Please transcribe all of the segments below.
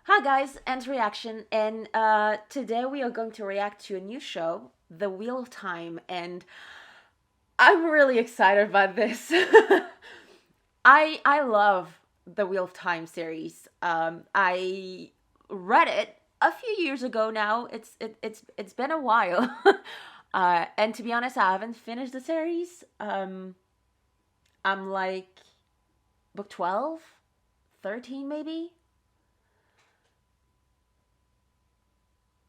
Hi guys, and reaction, and today we are going to react to a new show, The Wheel of Time, and I'm really excited about this. I love the Wheel of Time series. I read it a few years ago now. It's been a while, and to be honest, I haven't finished the series. I'm like book 12, 13 maybe.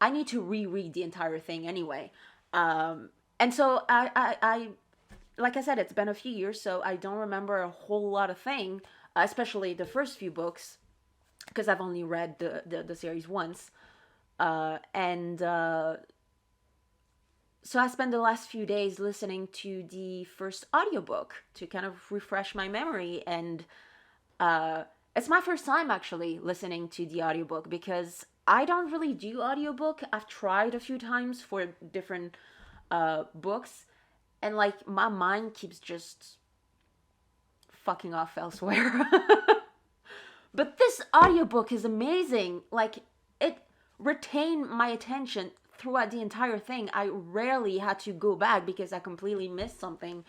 I need to reread the entire thing anyway. And so like I said, it's been a few years, so I don't remember a whole lot of thing, especially the first few books, because I've only read the series once. And So I spent the last few days listening to the first audiobook to kind of refresh my memory. And it's my first time actually listening to the audiobook because I don't really do audiobook. I've tried a few times for different books, and like my mind keeps just fucking off elsewhere. But this audiobook is amazing. Like, it retained my attention throughout the entire thing. I rarely had to go back because I completely missed something.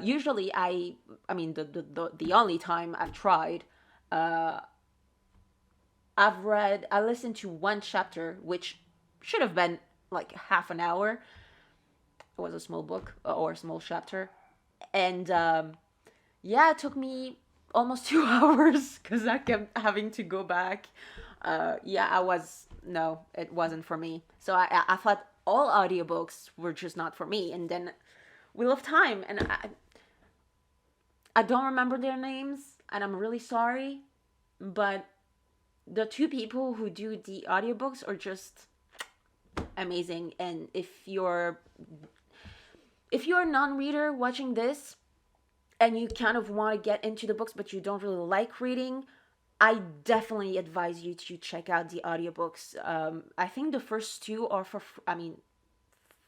Usually I mean the only time I've tried, uh I listened to one chapter, which should have been like half an hour. It was a small book, or a small chapter. And yeah, it took me almost 2 hours because I kept having to go back. Yeah, no, it wasn't for me. So I thought all audiobooks were just not for me. And then Wheel of Time, and I don't remember their names, and I'm really sorry, but the two people who do the audiobooks are just amazing. And if you're a non-reader watching this and you kind of want to get into the books but you don't really like reading, I definitely advise you to check out the audiobooks. I think the first two are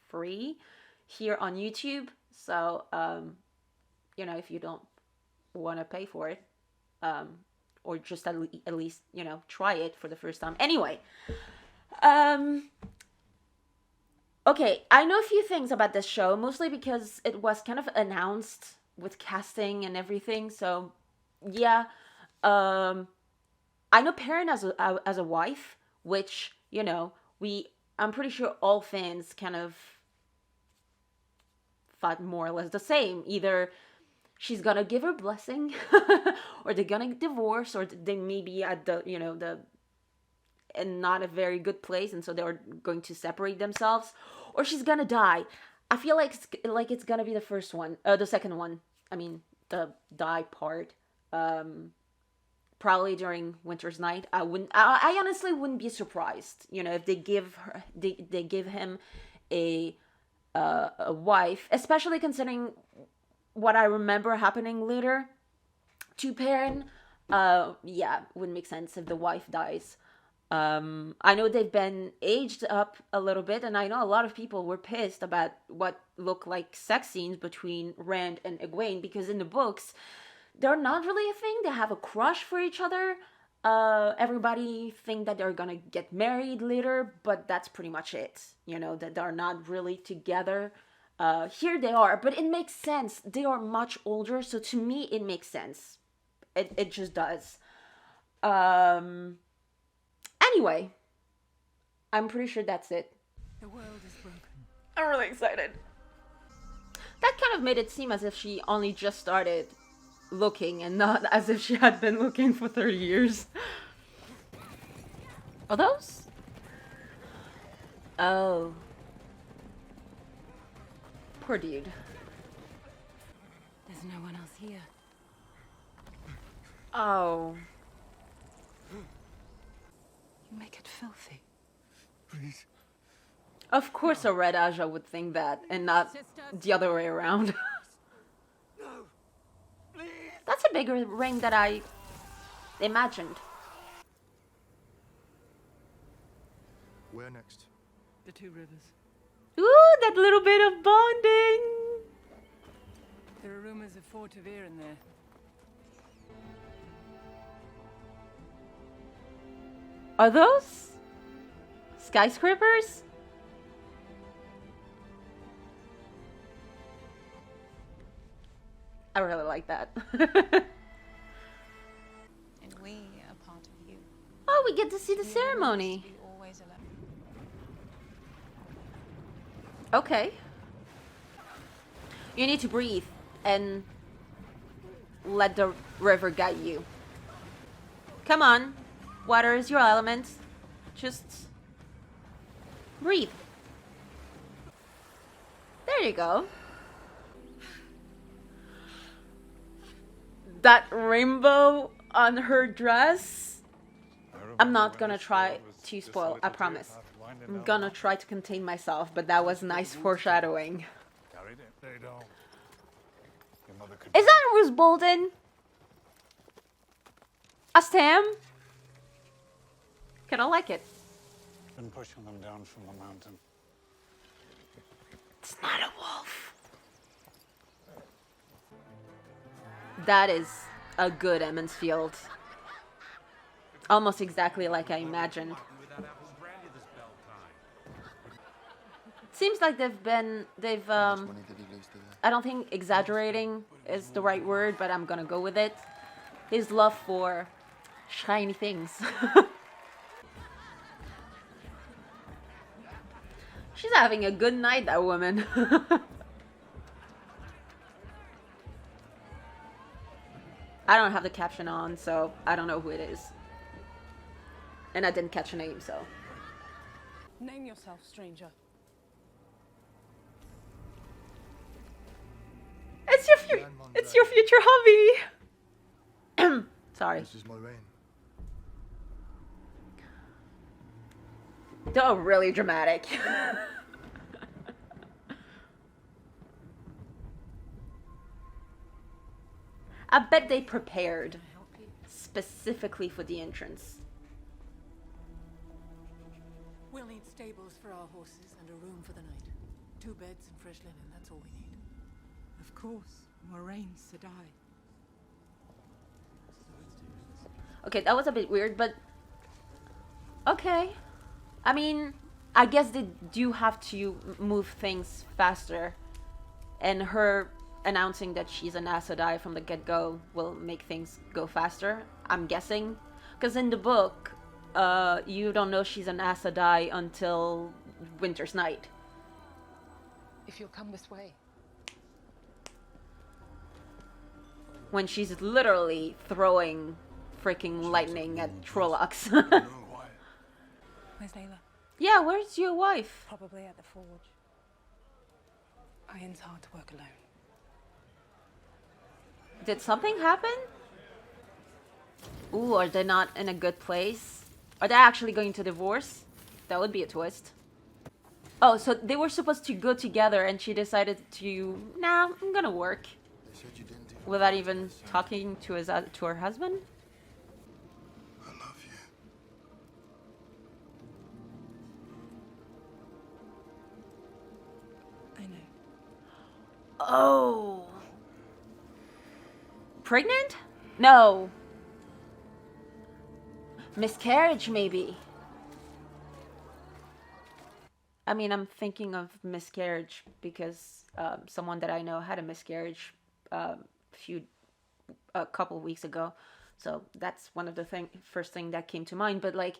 free here on YouTube. So if you don't want to pay for it, um, or just at least try it for the first time. Anyway, um, okay, I know a few things about this show, mostly because it was kind of announced with casting and everything. So, yeah, um, I know Perrin as a wife, which we I'm pretty sure all fans kind of thought more or less the same. Either she's gonna give her blessing, or they're gonna divorce, or they may be at the and not a very good place, and so they're going to separate themselves, or she's gonna die. I feel like it's gonna be the first one, the second one. I mean, the die part. Probably during Winter's Night. I wouldn't. I honestly wouldn't be surprised. If they give him a a wife, especially considering what I remember happening later to Perrin. Yeah, wouldn't make sense if the wife dies. I know they've been aged up a little bit, and I know a lot of people were pissed about what looked like sex scenes between Rand and Egwene, because in the books, they're not really a thing. They have a crush for each other. Everybody think that they're gonna get married later, but that's pretty much it. That they're not really together. Here they are, but it makes sense. They are much older, so to me, it makes sense. It just does. Um, Anyway, I'm pretty sure that's it. The world is broken. I'm really excited. That kind of made it seem as if she only just started looking and not as if she had been looking for 30 years. Are those? Oh. Poor dude. There's no one else here. Oh. You make it filthy. Please. Of course a Red Aja would think that, and not the other way around. No. Please. That's a bigger ring than I imagined. Where next? The two rivers. Ooh, that little bit of bonding! There are rumors of Fort of Ear in there. Are those skyscrapers? I really like that. And we are part of you. Oh, we get to see the You remember us to ceremony. be always alone. Okay. You need to breathe and let the river guide you. Come on. Water is your element. Just breathe. There you go. That rainbow on her dress. I'm not gonna try to spoil, I promise. I'm gonna try to contain myself, but that was nice foreshadowing. They don't. Your mother could. Is that Roose Bolton? A Stam? Kinda like it. Been pushing them down from the mountain. It's not a wolf. That is a good Emmons Field. Almost exactly like I imagined. Seems like they've I don't think exaggerating is the right word, but I'm gonna go with it. His love for shiny things. She's having a good night, that woman. I don't have the caption on, so I don't know who it is. And I didn't catch a name, so. Name yourself, stranger. It's your future hubby. Sorry. This is Moraine. They're really dramatic. I bet they prepared specifically for the entrance. We'll need stables for our horses and a room for the night. 2 beds and fresh linen, that's all we need. Of course, Moraine Sedai. Okay, that was a bit weird, but okay. I mean, I guess they do have to move things faster, and her announcing that she's an Aes Sedai from the get-go will make things go faster, I'm guessing. Because in the book, you don't know she's an Aes Sedai until Winter's Night. If you'll come this way. When she's literally throwing freaking lightning at Trollocs. No, why? Where's Layla? Yeah, where's your wife? Probably at the forge. Iron's hard to work alone. Did something happen? Ooh, are they not in a good place? Are they actually going to divorce? That would be a twist. Oh, so they were supposed to go together and she decided to, nah, I'm gonna work. They said you didn't even. Without even talking to her husband? I love you. I know. Oh. Pregnant? No. Miscarriage, maybe. I mean, I'm thinking of miscarriage because someone that I know had a miscarriage a couple weeks ago. So that's one of the first thing that came to mind. But like,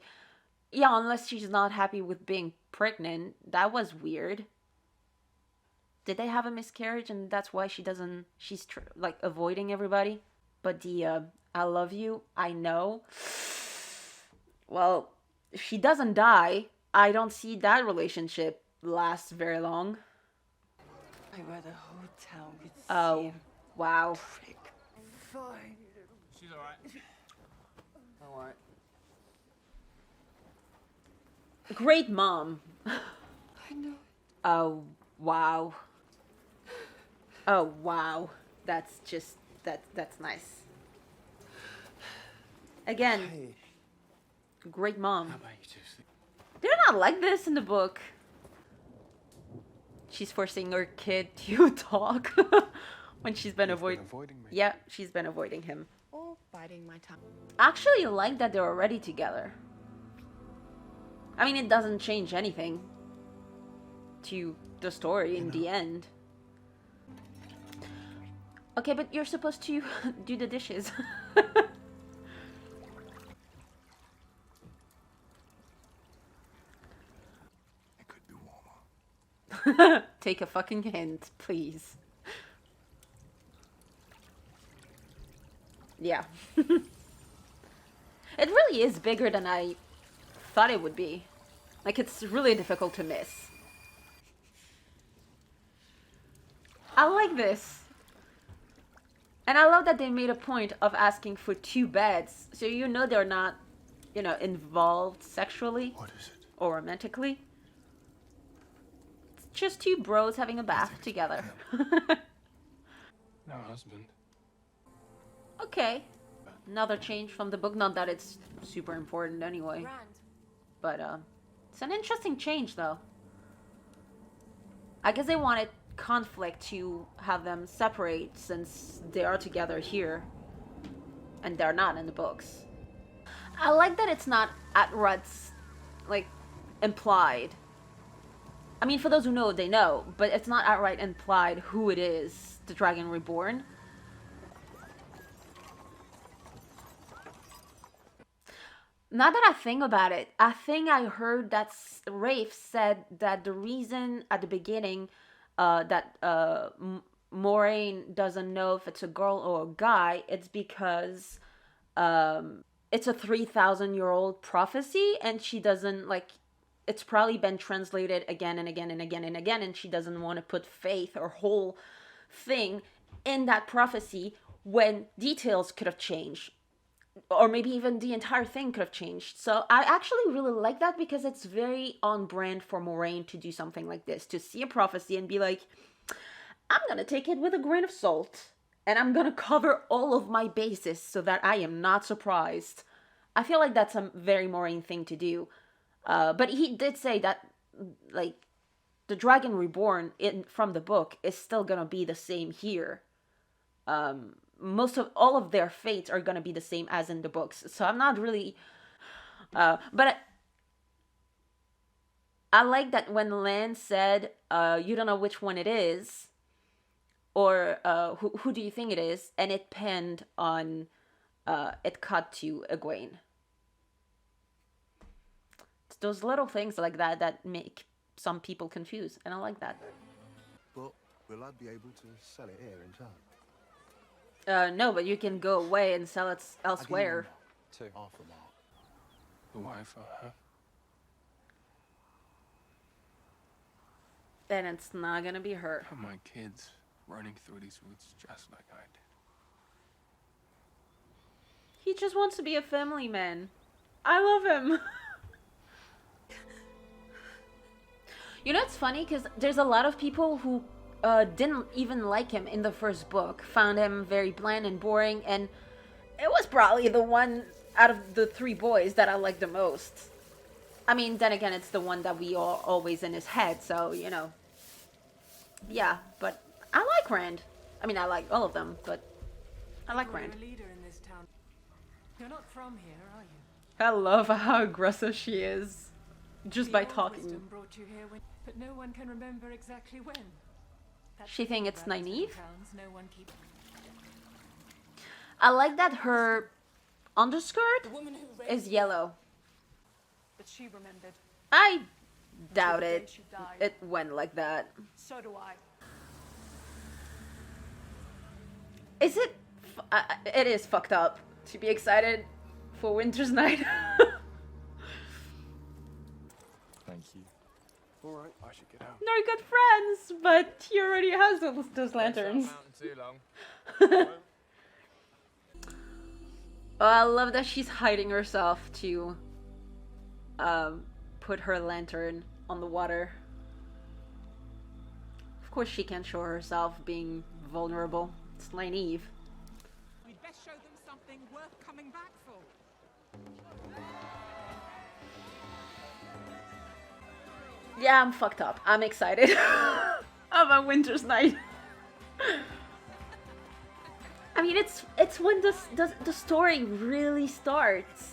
yeah, unless she's not happy with being pregnant, that was weird. Did they have a miscarriage and that's why she's like avoiding everybody? But the I love you, I know. Well, if she doesn't die, I don't see that relationship last very long. I were the hotel with Oh, wow. Fine. She's alright. Alright. Great mom. I know. Oh, wow. Oh, wow. That's just, that's nice. Again, Hey, great mom. how about you two sleep? They're not like this in the book. She's forcing her kid to talk when she's been avoiding avoiding me. Yeah, she's been avoiding him. Or biting my tongue. I actually like that they're already together. I mean, it doesn't change anything to the story in the end. Okay, but you're supposed to do the dishes. It could be warmer. Take a fucking hint, please. Yeah. It really is bigger than I thought it would be. Like, it's really difficult to miss. I like this. And I love that they made a point of asking for 2 beds. So you know they're not, you know, involved sexually. What is it? Or romantically. It's just 2 bros having a bath together. No husband. Okay. Another change from the book. Not that it's super important anyway. Rand, But, it's an interesting change, though. I guess they wanted conflict to have them separate since they are together here. And they're not in the books. I like that it's not outright, like, implied. I mean, for those who know, they know. But it's not outright implied who it is, the Dragon Reborn. Now that I think about it, I think I heard that Rafe said that the reason at the beginning that Moraine doesn't know if it's a girl or a guy, it's because it's a 3,000-year-old prophecy and she doesn't, like, it's probably been translated again and again and again and again, and she doesn't want to put faith or whole thing in that prophecy when details could have changed. Or maybe even the entire thing could have changed. So I actually really like that because it's very on brand for Moraine to do something like this. To see a prophecy and be like, I'm going to take it with a grain of salt. And I'm going to cover all of my bases so that I am not surprised. I feel like that's a very Moraine thing to do. But he did say that, like, the Dragon Reborn from the book is still going to be the same here. Most of all of their fates are gonna be the same as in the books, so I'm not really but I like that when Lan said you don't know which one it is, or who do you think it is, and it penned on it cut to Egwene. It's those little things like that that make some people confused, and I like that. But will I be able to sell it here in town? No, but you can go away and sell it elsewhere. Two. Half a mark. The wife or her? Then it's not gonna be her. Put my kids running through these woods just like I did. He just wants to be a family man. I love him. You know, it's funny because there's a lot of people who didn't even like him in the first book, found him very bland and boring, and it was probably the one out of the 3 boys that I liked the most. I mean, then again, it's the one that we are always in his head, so, you know. Yeah, but I like Rand. I mean, I like all of them, but I like you're Rand. a leader in this town. You're not from here, are you? I love how aggressive she is, just by The old talking. wisdom brought you here but no one can remember exactly when. That's She the think thing it's about these little naive? towns, no one keeps... I like that her underskirt The woman who raised is yellow. but she remembered. I doubt the day it. she died. It went like that. So do I. Is it? It is fucked up to be excited for Winter's Night. Thank you. All right, I should get out. They're good friends, but he already has those lanterns. Too long. Oh, I love that she's hiding herself to put her lantern on the water. Of course she can't show herself being vulnerable. It's naive. We'd best show them something worth coming back for. Yeah, I'm fucked up. I'm excited about Winter's Night. I mean, it's when the story really starts.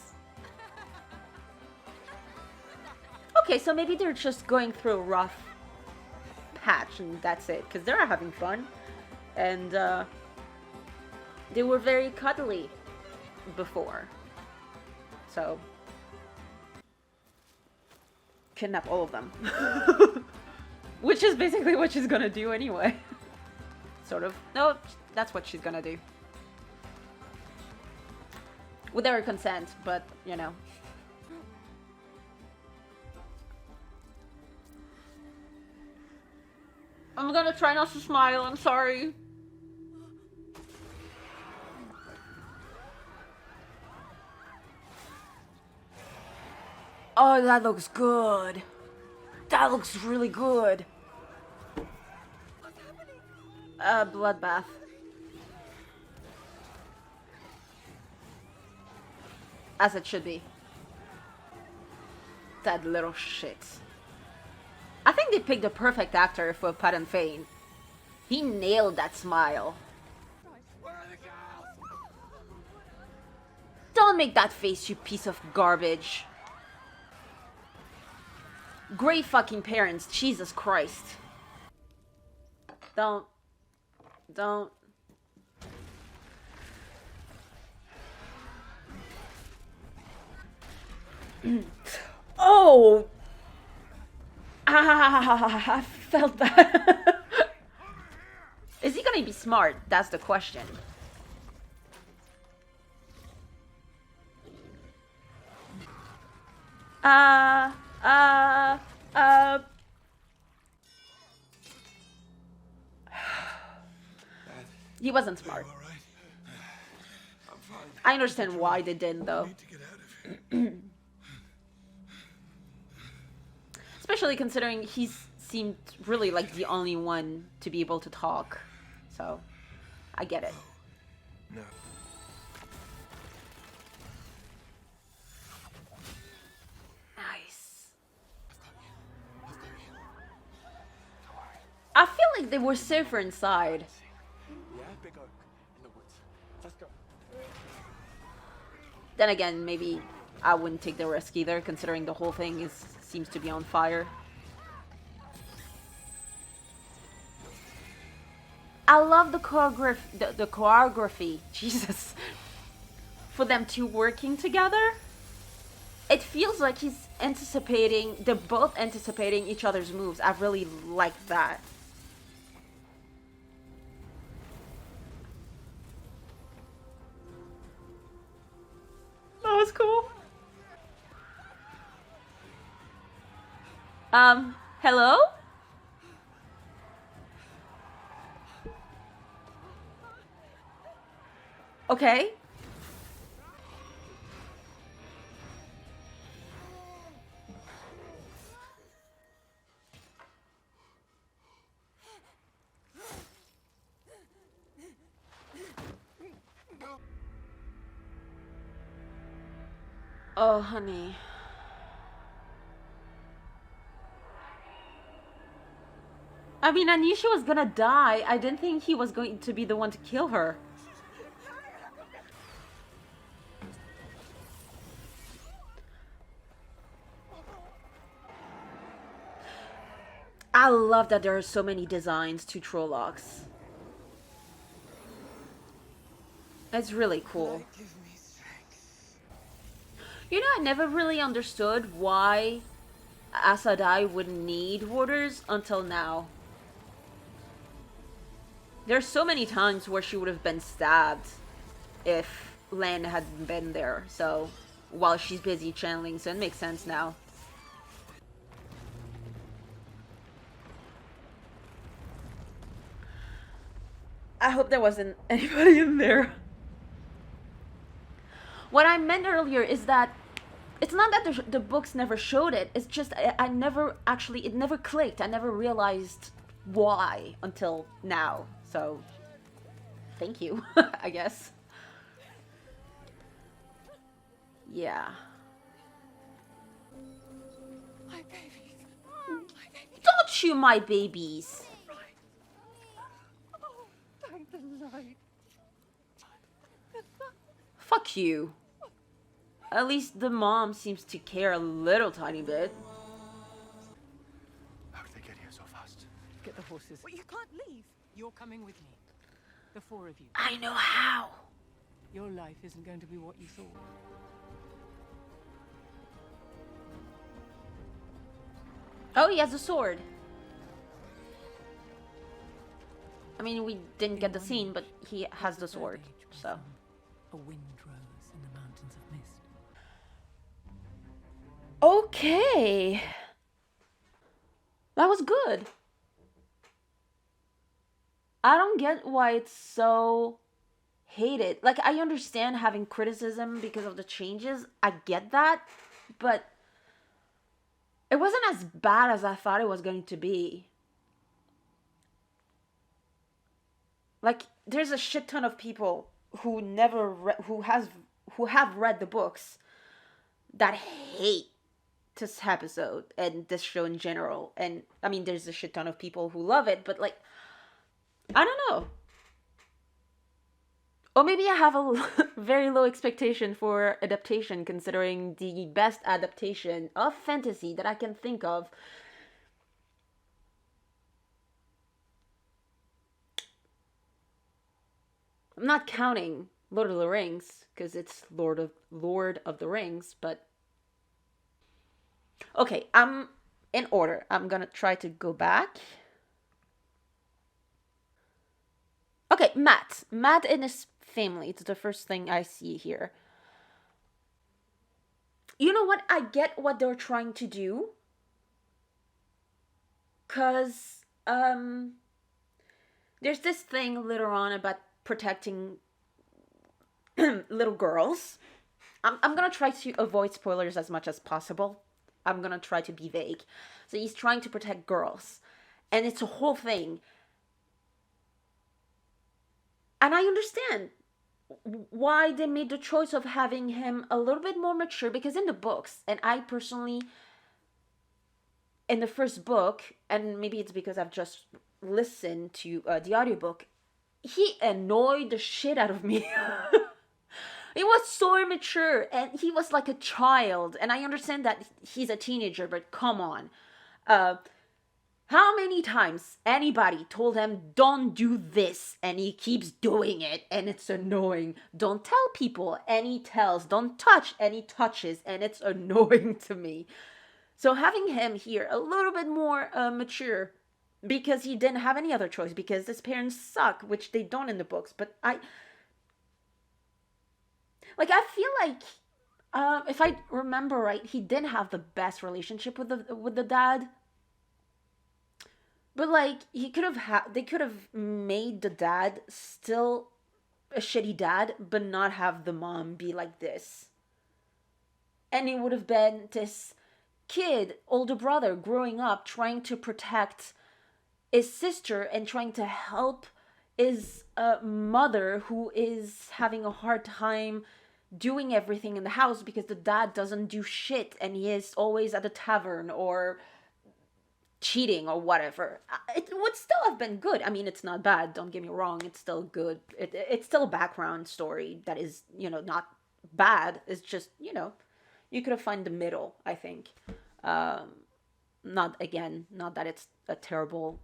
Okay, so maybe they're just going through a rough patch and that's it. Because they're having fun. And they were very cuddly before. So, kidnap all of them. Which is basically what she's gonna do anyway. Sort of. No, that's what she's gonna do. With their consent, but, you know. I'm gonna try not to smile, I'm sorry. Oh, that looks good. That looks really good. Bloodbath. As it should be. That little shit. I think they picked the perfect actor for Patton Fane. He nailed that smile. Don't make that face, you piece of garbage. Great fucking parents, Jesus Christ. Don't. Oh! Ah, I felt that. Is he gonna be smart? That's the question. He wasn't smart. All right. I'm fine. I understand why they didn't, though. Need to get out of here. Especially considering he seemed really like the only one to be able to talk. So, I get it. No. Nice. I feel like they were safer inside. Yeah, big oak in the woods. Let's go. Then again, maybe I wouldn't take the risk either, considering the whole thing seems to be on fire. I love the choreography, Jesus, for them two working together. It feels like they're both anticipating each other's moves. I really like that. That was cool. Hello? Okay. Oh, honey. I mean, I knew she was gonna die. I didn't think he was going to be the one to kill her. I love that there are so many designs to Trollocs. It's really cool. You know, I never really understood why Asadai would need warders until now. There's so many times where she would have been stabbed if Lan hadn't been there, so while she's busy channeling, so it makes sense now. I hope there wasn't anybody in there. What I meant earlier is that it's not that the books never showed it, it's just I never actually, it never clicked. I never realized why until now. So, thank you, I guess. Yeah. My babies. Don't you, my babies. Oh, thank the light. Fuck you. At least the mom seems to care a little tiny bit. horses. Well, you can't leave. You're coming with me. The four of you. I know how. Your life isn't going to be what you thought. Oh, he has a sword. I mean, we didn't get the scene, but he has the sword, so. A wind rose in the mountains of mist. Okay. That was good. I don't get why it's so hated. Like, I understand having criticism because of the changes. I get that. But it wasn't as bad as I thought it was going to be. Like, there's a shit ton of people who who have read the books that hate this episode and this show in general. And I mean, there's a shit ton of people who love it, but like, I don't know. Or maybe I have a very low expectation for adaptation, considering the best adaptation of fantasy that I can think of. I'm not counting Lord of the Rings, because it's Lord of the Rings, but okay, I'm in order. I'm gonna try to go back. Okay, Matt. Matt and his family. It's the first thing I see here. You know what? I get what they're trying to do. Because, there's this thing later on about protecting little girls. I'm gonna try to avoid spoilers as much as possible. I'm gonna try to be vague. So he's trying to protect girls. And it's a whole thing. And I understand why they made the choice of having him a little bit more mature, because in the books, and I personally, in the first book, and maybe it's because I've just listened to the audiobook, he annoyed the shit out of me. He was so immature, and he was like a child, and I understand that he's a teenager, but come on. How many times anybody told him, don't do this, and he keeps doing it, and it's annoying. Don't tell people, and he tells. Don't touch, and he touches, and it's annoying to me. So having him here a little bit more mature, because he didn't have any other choice, because his parents suck, which they don't in the books, but I feel like, if I remember right, he didn't have the best relationship with the dad. But like, they could have made the dad still a shitty dad, but not have the mom be like this. And it would have been this kid, older brother, growing up, trying to protect his sister and trying to help his mother, who is having a hard time doing everything in the house because the dad doesn't do shit and he is always at the tavern or cheating or whatever. It would still have been good. I mean, it's not bad, don't get me wrong, it's still good. It's still a background story that is, not bad. It's just, you could have found the middle, I think. Not that it's a terrible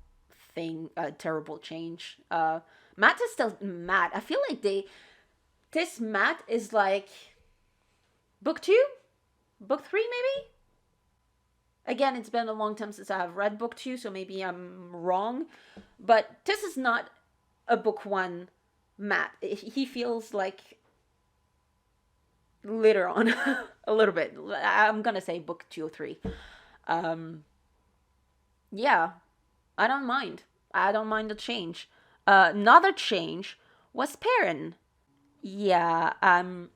thing, a terrible change. Matt is still Matt. I feel like this Matt is like book 2, book 3 maybe. Again, it's been a long time since I have read book 2, so maybe I'm wrong. But this is not a book 1 Matt. He feels like later on a little bit. I'm gonna say book 2 or 3. Yeah, I don't mind. I don't mind the change. Another change was Perrin. Yeah, I'm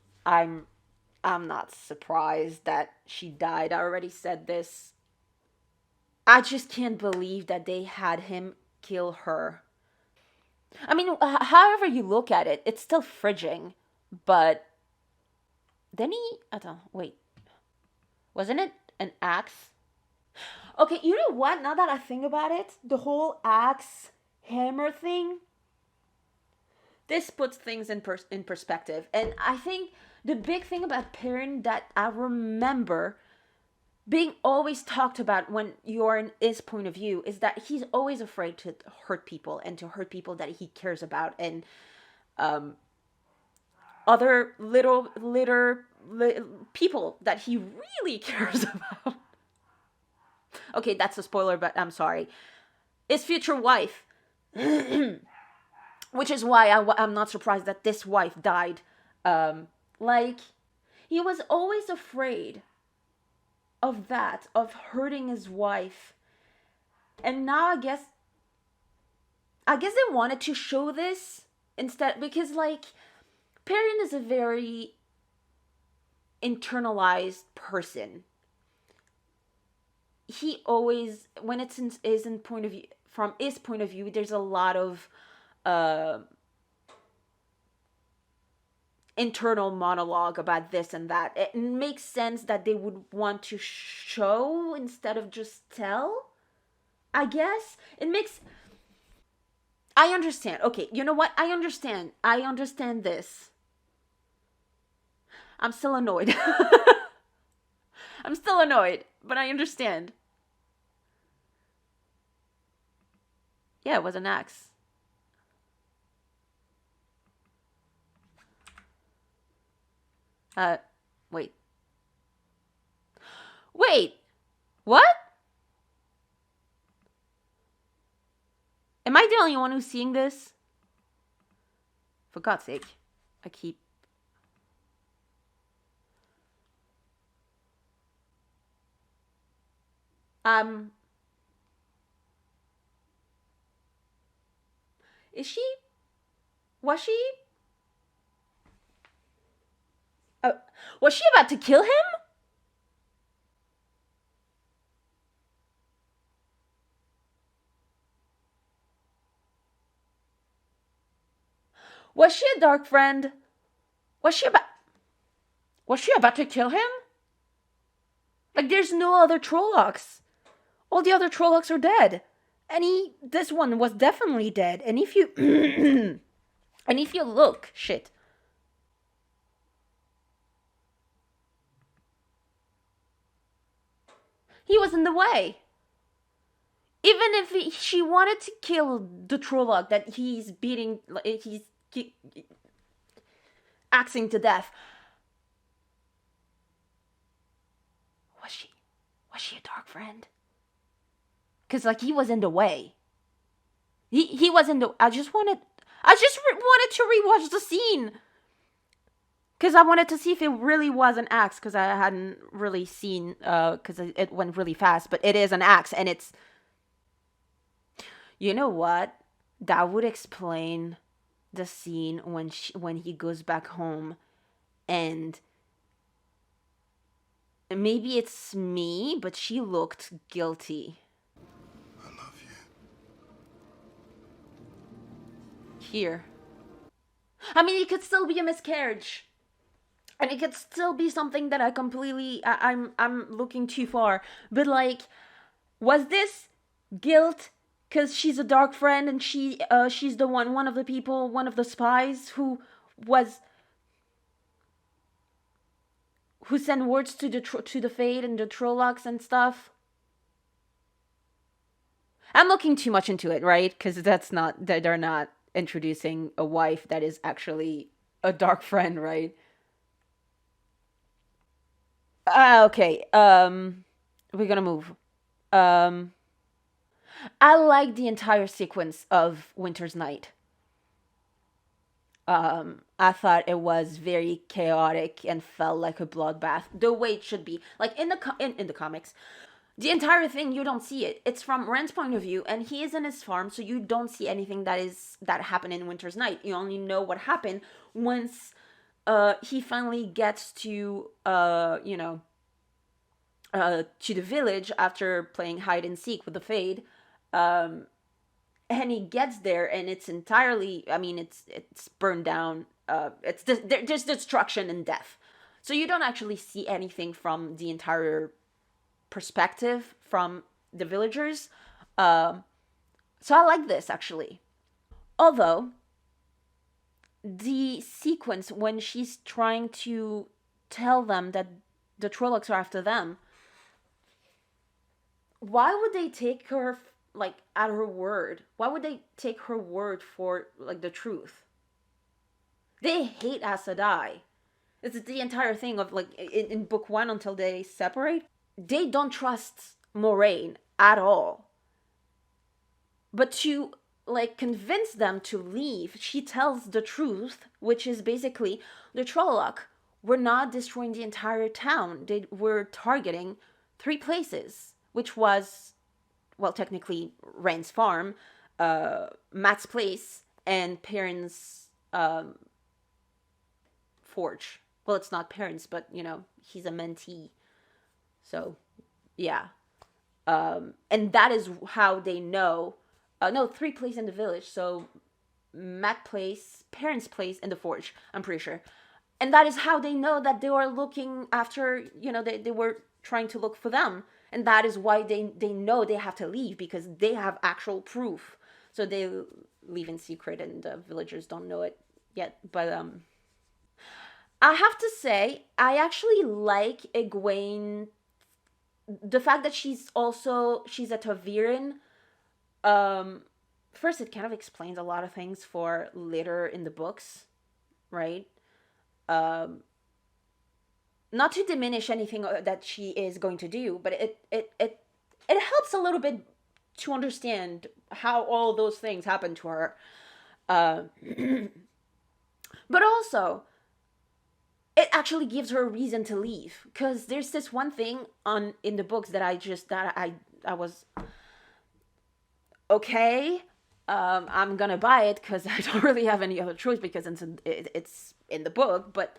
not surprised that she died. I already said this. I just can't believe that they had him kill her. I mean, however you look at it, it's still fridging. But then wait. Wasn't it an axe? Okay, you know what? Now that I think about it, the whole axe hammer thing, this puts things in perspective. And I think the big thing about Perrin that I remember being always talked about when you're in his point of view is that he's always afraid to hurt people and to hurt people that he cares about, and other people that he really cares about. Okay, that's a spoiler, but I'm sorry. His future wife, which is why I'm not surprised that this wife died. Like, he was always afraid of that, of hurting his wife. And now I guess they wanted to show this instead, because like Perrin is a very internalized person. He always, when it's in point of view, from his point of view, there's a lot of internal monologue about this and that. It makes sense that they would want to show instead of just tell. I guess it makes. I understand. Okay, you know what? I understand. I understand this. I'm still annoyed. I'm still annoyed, but I understand. Yeah, it was an axe. Wait. Wait! What? Am I the only one who's seeing this? For God's sake. I keep... Is she... Was she... Was she about to kill him? Was she a dark friend? Was she about to kill him? Like, there's no other Trollocs. All the other Trollocs are dead. This one was definitely dead. And if you... and if you look... Shit. He was in the way. Even if she wanted to kill the Trolloc that he's beating... He's axing to death. Was she a dark friend? Because, like, he was in the way. He was in the... I just wanted to rewatch the scene. Because I wanted to see if it really was an axe. Because I hadn't really seen... Because it went really fast. But it is an axe. And it's... You know what? That would explain the scene when he goes back home. And... Maybe it's me, but she looked guilty. I love you. Here. I mean, it could still be a miscarriage. And it could still be something that I'm looking too far. But like, was this guilt because she's a dark friend and she's the one of the people, one of the spies who sent words to the Fade and the Trollocs and stuff? I'm looking too much into it, right? Because they're not introducing a wife that is actually a dark friend, right? Okay. We're gonna move. I like the entire sequence of Winter's Night. I thought it was very chaotic and felt like a bloodbath, the way it should be. Like in the comics, the entire thing, you don't see it. It's from Ren's point of view, and he is in his farm, so you don't see anything that happened in Winter's Night. You only know what happened once he finally gets to to the village after playing hide and seek with the Fade. And he gets there, and it's entirely, I mean, it's burned down. There's destruction and death. So you don't actually see anything from the entire perspective from the villagers. So I like this, actually. Although, the sequence when she's trying to tell them that the Trollocs are after them, why would they take her like at her word? Why would they take her word for like the truth? They hate Aes Sedai. It's the entire thing of like in book one until they separate. They don't trust Moraine at all. But to like convince them to leave, she tells the truth, which is basically the Trolloc were not destroying the entire town. They were targeting 3 places, which was, well, technically Rand's farm, Matt's place, and Perrin's forge. Well, it's not Perrin's, but you know, he's a mentee. So, yeah. And that is how they know. No, 3 places in the village. So, Matt Place, Perrin's place, and the forge. I'm pretty sure. And that is how they know that they were looking after, you know, they were trying to look for them. And that is why they know they have to leave, because they have actual proof. So they leave in secret and the villagers don't know it yet. But I have to say, I actually like Egwene. The fact that she's a Taviran. First, it kind of explains a lot of things for later in the books, right? Not to diminish anything that she is going to do, but it helps a little bit to understand how all those things happen to her. But also, it actually gives her a reason to leave, because there's this one thing in the books that I was okay. I'm gonna buy it because I don't really have any other choice because it's in the book. But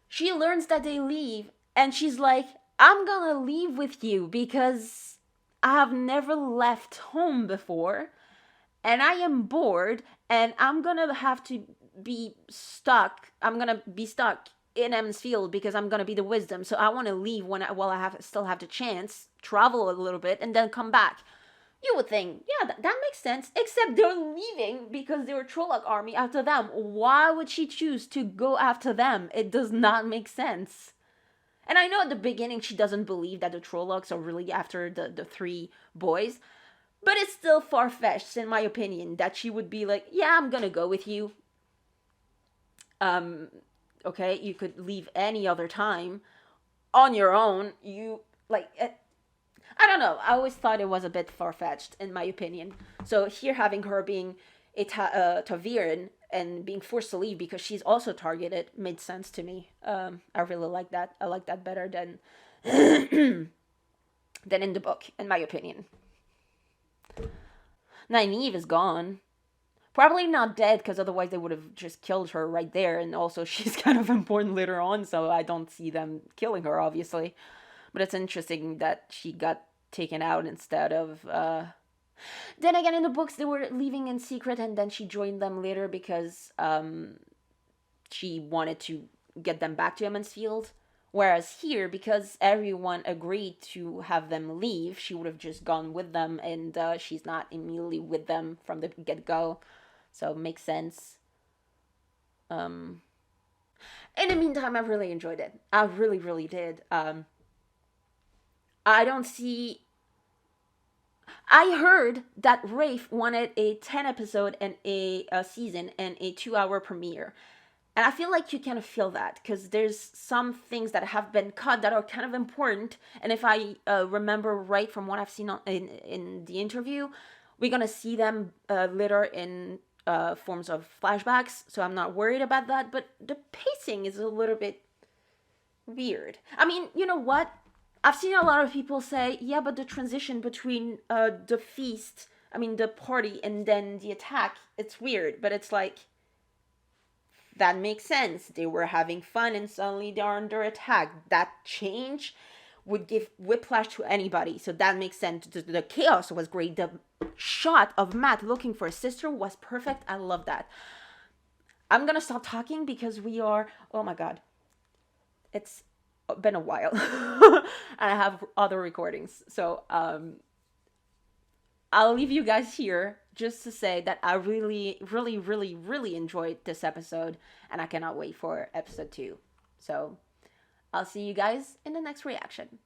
she learns that they leave, and she's like, "I'm gonna leave with you because I have never left home before, and I am bored, and I'm gonna have to be stuck. I'm gonna be stuck in Emond's Field because I'm gonna be the wisdom. So I want to leave while I still have the chance, travel a little bit, and then come back." You would think, yeah, that makes sense. Except they're leaving because they were Trolloc army after them. Why would she choose to go after them? It does not make sense. And I know at the beginning she doesn't believe that the Trollocs are really after the 3 boys. But it's still far-fetched, in my opinion, that she would be like, yeah, I'm gonna go with you. Okay, you could leave any other time on your own. I don't know. I always thought it was a bit far-fetched, in my opinion. So here, having her being a Taviran and being forced to leave because she's also targeted made sense to me. I really like that. I like that better than than in the book, in my opinion. Nynaeve is gone. Probably not dead, because otherwise they would have just killed her right there. And also, she's kind of important later on, so I don't see them killing her, obviously. But it's interesting that she got taken out instead of... Then again, in the books, they were leaving in secret, and then she joined them later because she wanted to get them back to Emond's Field. Whereas here, because everyone agreed to have them leave, she would have just gone with them, and she's not immediately with them from the get-go. So it makes sense. In the meantime, I really enjoyed it. I really, really did. I don't see... I heard that Rafe wanted a 10 episode and a season and a 2-hour premiere. And I feel like you kind of feel that, because there's some things that have been cut that are kind of important. And if I remember right from what I've seen in the interview, we're going to see them later in forms of flashbacks. So I'm not worried about that. But the pacing is a little bit weird. I mean, you know what? I've seen a lot of people say, yeah, but the transition between the feast, the party, and then the attack, it's weird. But it's like, that makes sense. They were having fun and suddenly they're under attack. That change would give whiplash to anybody. So that makes sense. The chaos was great. The shot of Matt looking for his sister was perfect. I love that. I'm going to stop talking because we are... Oh my God. It's been a while. And I have other recordings. So I'll leave you guys here just to say that I really, really, really, really enjoyed this episode. And I cannot wait for episode 2. So I'll see you guys in the next reaction.